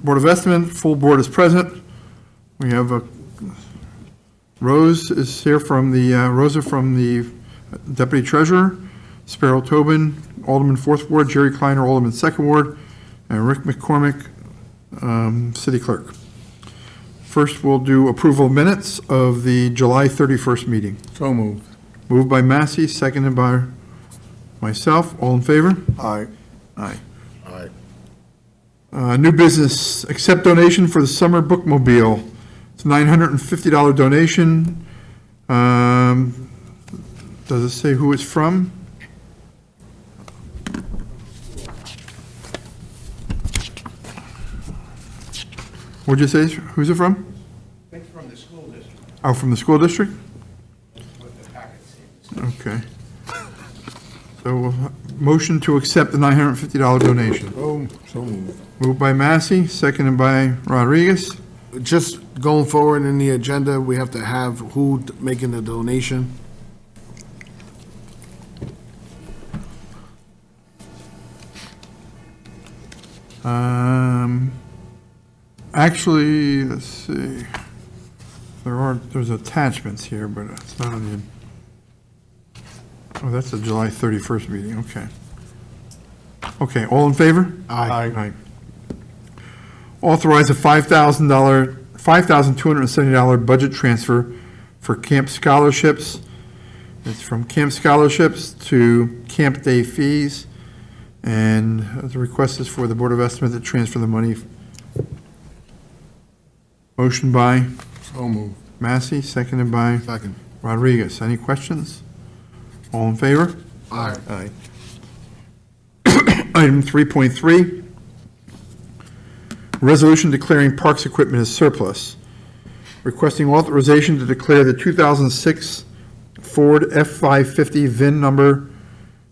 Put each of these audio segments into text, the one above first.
Board of Estimate, full board is present. We have Rose is here from the, Rosa from the Deputy Treasurer, Sparrow Tobin, Alderman 4th Ward, Jerry Kleiner, Alderman 2nd Ward, and Rick McCormick, City Clerk. First, we'll do approval of minutes of the July 31st meeting. So moved. Moved by Massey, seconded by myself. All in favor? Aye. Aye. Aye. New business, accept donation for the summer bookmobile. It's a $950 donation. Does it say who it's from? What'd you say? Who's it from? It's from the school district. Oh, from the school district? That's what the packet says. Okay. So, motion to accept the $950 donation. So moved. Moved by Massey, seconded by Rodriguez. Just going forward in the agenda, we have to have who making the donation. Actually, let's see. There's attachments here, but it's not on the, oh, that's the July 31st meeting, okay. Okay, all in favor? Aye. Aye. Authorize a $5,270 budget transfer for camp scholarships. It's from camp scholarships to camp day fees. And the request is for the Board of Estimate to transfer the money. Motion by So moved. Massey, seconded by Second. Rodriguez. Any questions? All in favor? Aye. Aye. Item 3.3, resolution declaring parks equipment as surplus. Requesting authorization to declare the 2006 Ford F-550 VIN number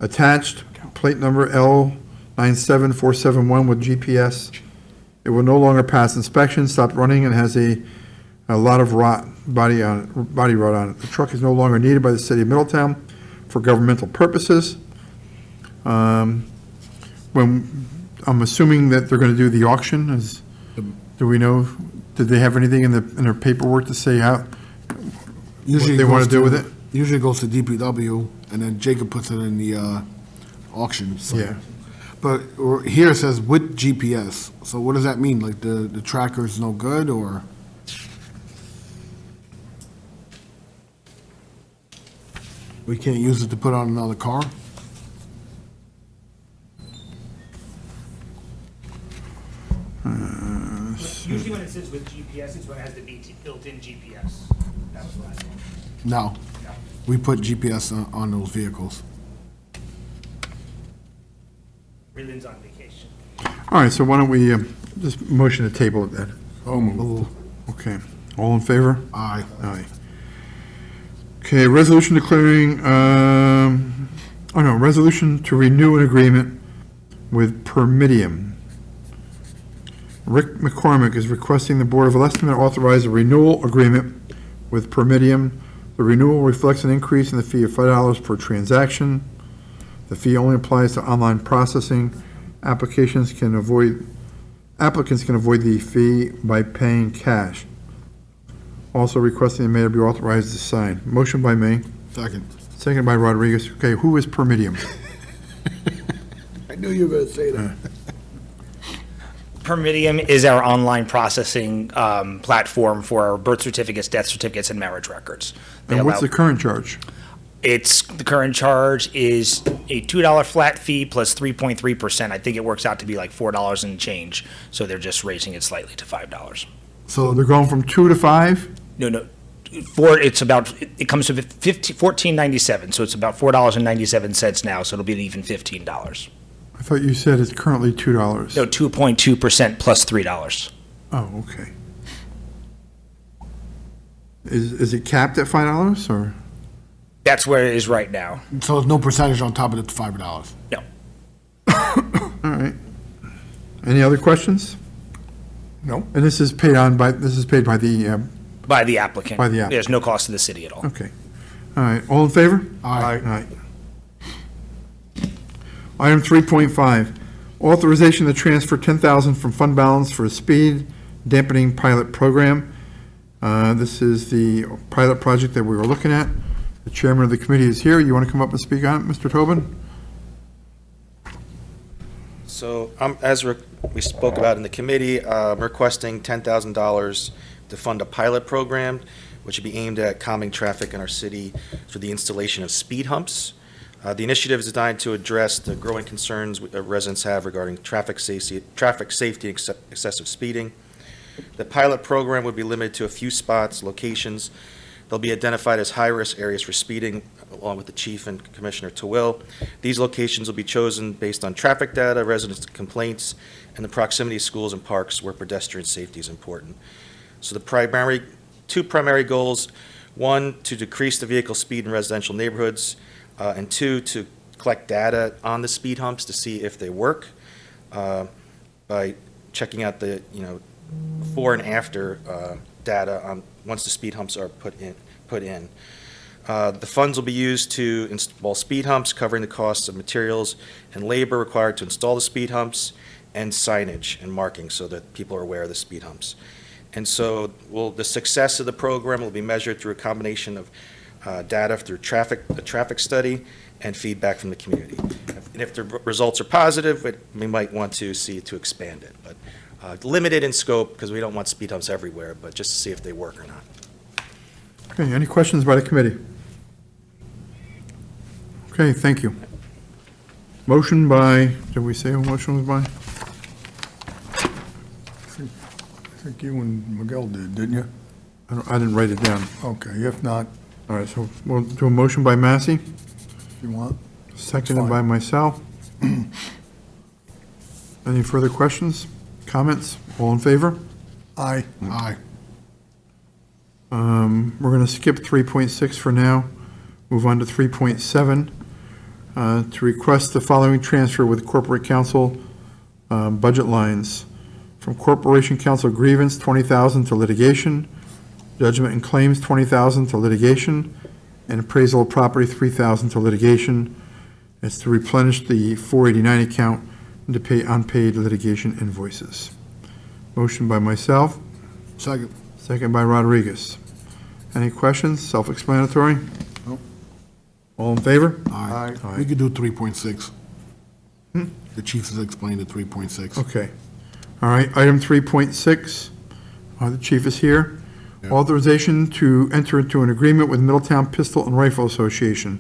attached, plate number L97471 with GPS. It will no longer pass inspection, stopped running, and has a lot of body rot on it. The truck is no longer needed by the city of Middletown for governmental purposes. When I'm assuming that they're going to do the auction, do we know? Did they have anything in their paperwork to say what they want to do with it? Usually goes to DPW, and then Jacob puts it in the auction. So. Yeah. But here it says with GPS. So what does that mean? Like the tracker's no good, or? We can't use it to put on another car? Usually when it says with GPS, it's when it has the built-in GPS. That was what I thought. No. No. We put GPS on those vehicles. Ryland's on vacation. All right, so why don't we just motion to table it then? Oh, move. Okay, all in favor? Aye. Aye. Okay, resolution declaring, resolution to renew an agreement with Permidium. Rick McCormick is requesting the Board of Estimate authorize a renewal agreement with Permidium. The renewal reflects an increase in the fee of $5 per transaction. The fee only applies to online processing. Applicants can avoid the fee by paying cash. Also requesting the mayor be authorized to sign. Motion by May, Second. second by Rodriguez. Okay, who is Permidium? I knew you were going to say that. Permidium is our online processing platform for birth certificates, death certificates, and marriage records. And what's the current charge? The current charge is a $2 flat fee plus 3.3%. I think it works out to be like $4 and change. So they're just raising it slightly to $5. So they're going from 2 to 5? No. It comes to $14.97. So it's about $4.97 now. So it'll be an even $15. I thought you said it's currently $2. No, 2.2% plus $3. Oh, okay. Is it capped at $5 or? That's where it is right now. So there's no percentage on top of the $5. No. All right. Any other questions? No. And this is paid by the, By the applicant. By the applicant. There's no cost to the city at all. okay. All right, all in favor? Aye. Aye. Item 3.5, Authorization to transfer $10,000 from fund balance for a speed dampening pilot program. This is the pilot project that we were looking at. The chairman of the committee is here. You want to come up and speak on it, Mr. Tobin? So, as we spoke about in the committee, I'm requesting $10,000 to fund a pilot program, which would be aimed at calming traffic in our city for the installation of speed humps. The initiative is designed to address the growing concerns residents have regarding traffic safety, and excessive speeding. The pilot program would be limited to a few spots, locations. They'll be identified as high-risk areas for speeding, along with the chief and Commissioner Tawil. These locations will be chosen based on traffic data, residents' complaints, and the proximity of schools and parks where pedestrian safety is important. So the two primary goals: one, to decrease the vehicle speed in residential neighborhoods, and two, to collect data on the speed humps to see if they work by checking out the before and after data on once the speed humps are put in. The funds will be used to install speed humps, covering the costs of materials and labor required to install the speed humps, and signage and marking so that people are aware of the speed humps. And so the success of the program will be measured through a combination of data through a traffic study and feedback from the community. And if the results are positive, we might want to see to expand it. But limited in scope because we don't want speed humps everywhere, but just to see if they work or not. Okay, any questions by the committee? Okay, thank you. Motion by, did we say what motion was by? I think you and Miguel did, didn't you? I didn't write it down. Okay, if not, All right, so we'll do a motion by Massey, if you want. seconded Fine. by myself. Any further questions, comments? All in favor? Aye. Aye. We're going to skip 3.6 for now, move on to 3.7, to request the following transfer with corporate counsel budget lines. From Corporation Counsel grievance, $20,000 to litigation, judgment and claims, $20,000 to litigation, and appraisal of property, $3,000 to litigation. It's to replenish the 489 account and to pay unpaid litigation invoices. Motion by myself, Second. second by Rodriguez. Any questions? Self-explanatory? Nope. All in favor? Aye. Aye. We could do 3.6. The chief has explained the 3.6. Okay. All right, item 3.6, the chief is here. Yeah. Authorization to enter into an agreement with Middletown Pistol and Rifle Association,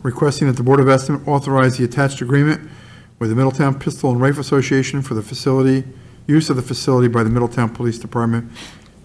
requesting that the Board of Estimate authorize the attached agreement with the Middletown Pistol and Rifle Association for the use of the facility by the Middletown Police Department,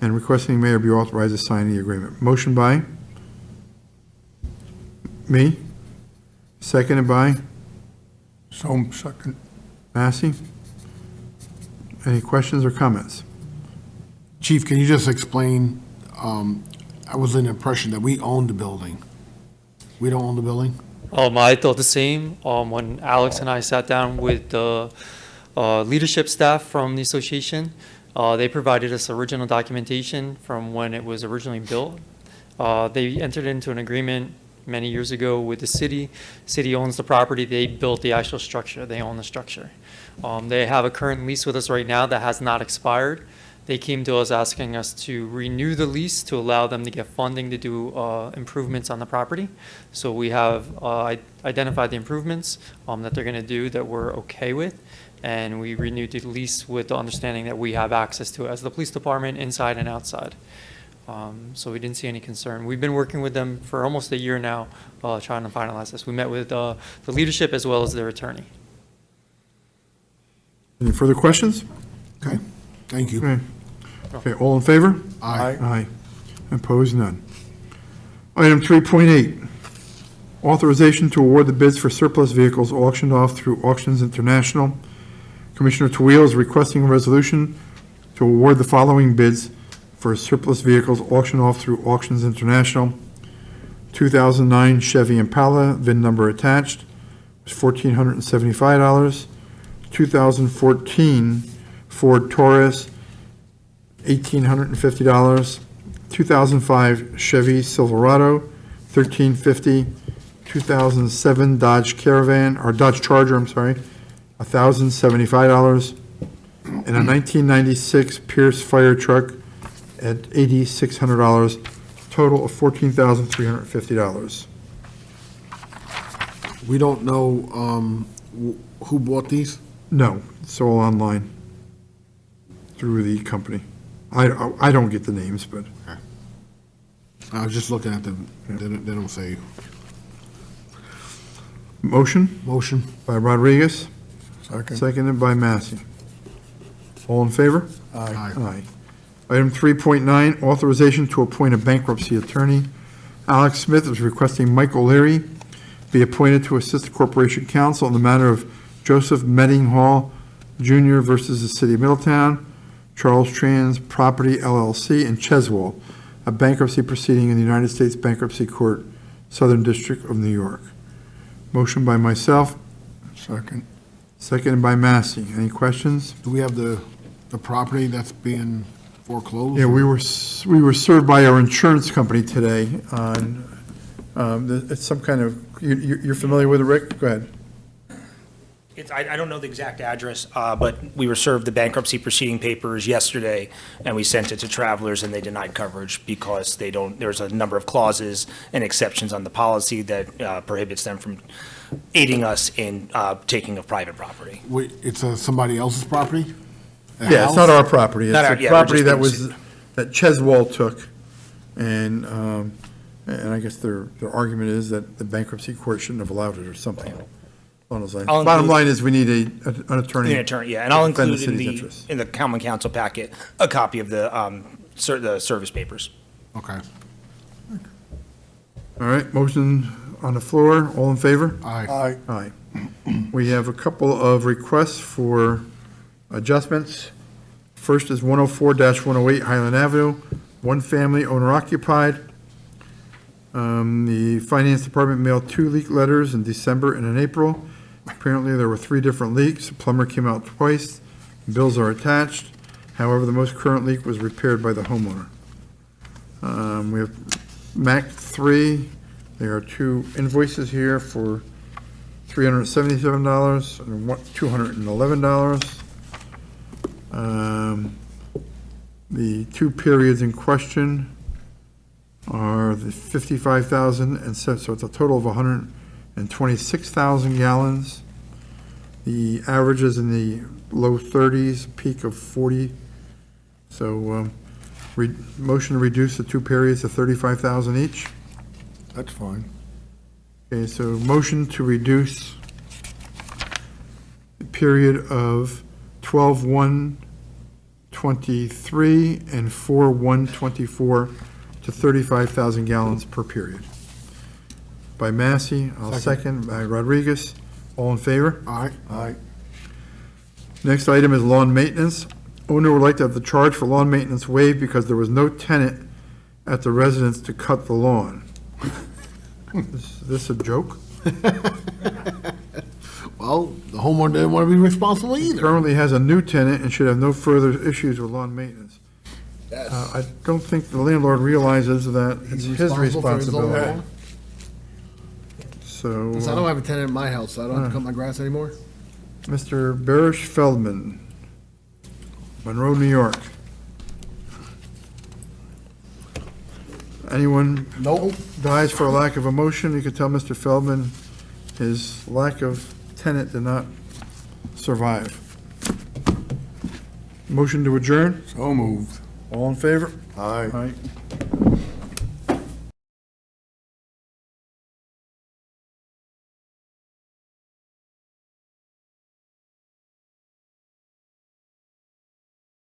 and requesting the mayor be authorized to sign the agreement. Motion by? Me? Seconded by? So, second. Massey? Any questions or comments? Chief, can you just explain, I was in the impression that we own the building. We don't own the building? I thought the same. When Alex and I sat down with the leadership staff from the association, they provided us original documentation from when it was originally built. They entered into an agreement many years ago with the city. City owns the property. They built the actual structure. They own the structure. They have a current lease with us right now that has not expired. They came to us asking us to renew the lease to allow them to get funding to do improvements on the property. So we have identified the improvements that they're going to do that we're okay with, and we renewed the lease with the understanding that we have access to it as the police department inside and outside. So we didn't see any concern. We've been working with them for almost a year now, trying to finalize this. We met with the leadership as well as their attorney. Any further questions? Okay, thank you. Okay. Okay, all in favor? Aye. Aye. Opposed, none. Item 3.8, authorization to award the bids for surplus vehicles auctioned off through Auctions International. Commissioner Tawil is requesting a resolution to award the following bids for surplus vehicles auctioned off through Auctions International. 2009 Chevy Impala, VIN number attached, was $1,475. 2014 Ford Taurus, $1,850. 2005 Chevy Silverado, $1,350. 2007 Dodge Charger, I'm sorry, $1,075, and a 1996 Pierce fire truck at $8,600, total of $14,350. We don't know who bought these? No, it's all online through the company. I don't get the names, but I was just looking at them. They don't say. motion Motion? by Rodriguez, Second. seconded by Massey. All in favor? Aye. Aye. Item 3.9, authorization to appoint a bankruptcy attorney. Alex Smith is requesting Mike O'Leary be appointed to assist the Corporation Counsel in the matter of Joseph Medding Hall Jr. versus the City of Middletown, Charles Trans Property LLC, and Cheswell, a bankruptcy proceeding in the United States Bankruptcy Court, Southern District of New York. Motion by myself, Second. seconded by Massey. Any questions? Do we have the property that's being foreclosed? Yeah, we were served by our insurance company today on, it's some kind of, you're familiar with it, Rick? Go ahead. I don't know the exact address, but we were served the bankruptcy proceeding papers yesterday, and we sent it to Travelers, and they denied coverage because there's a number of clauses and exceptions on the policy that prohibits them from aiding us in taking of private property. Wait, it's somebody else's property? A Yeah, it's not house? our property. It's Not our- a yeah, we're property just that being was, sued. that Cheswell took, and I guess their argument is that the bankruptcy court shouldn't have allowed it or something along those lines. I'll Bottom include- line is we need an attorney. An attorney, yeah, and I'll to defend the include in city's the, interests. in the common council packet, a copy of the service papers. Okay. All right, motion on the floor. All in favor? Aye. Aye. We have a couple of requests for adjustments. First is 104-108 Highland Avenue, one family owner occupied. The Finance Department mailed 2 leak letters in December and in April. Apparently, there were 3 different leaks. A plumber came out twice. Bills are attached. However, the most current leak was repaired by the homeowner. We have MAC 3. There are 2 invoices here for $377 and $211. The 2 periods in question are the 55,000 and so it's a total of 126,000 gallons. The average is in the low 30s, peak of 40. So motion to reduce the 2 periods to 35,000 each. That's fine. Okay, so motion to reduce the period of 12/1/23 and 4/1/24 to 35,000 gallons per period. By Massey, I'll second, by Rodriguez. All in favor? Aye. Aye. Next item is lawn maintenance. Owner would like to have the charge for lawn maintenance waived because there was no tenant at the residence to cut the lawn. Is this a joke? Well, the homeowner didn't want to be responsible either. Currently has a new tenant and should have no further issues with lawn maintenance. I don't think the landlord realizes that it's He's his responsible for his own responsibility. lawn? So, So I don't have a tenant in my house, so I don't have to cut my grass anymore? Mr. Barish Feldman, Monroe, New York. Anyone Nope. dies for a lack of a motion, you can tell Mr. Feldman his lack of tenant did not survive. Motion to adjourn? So moved. All in favor? Aye. Aye.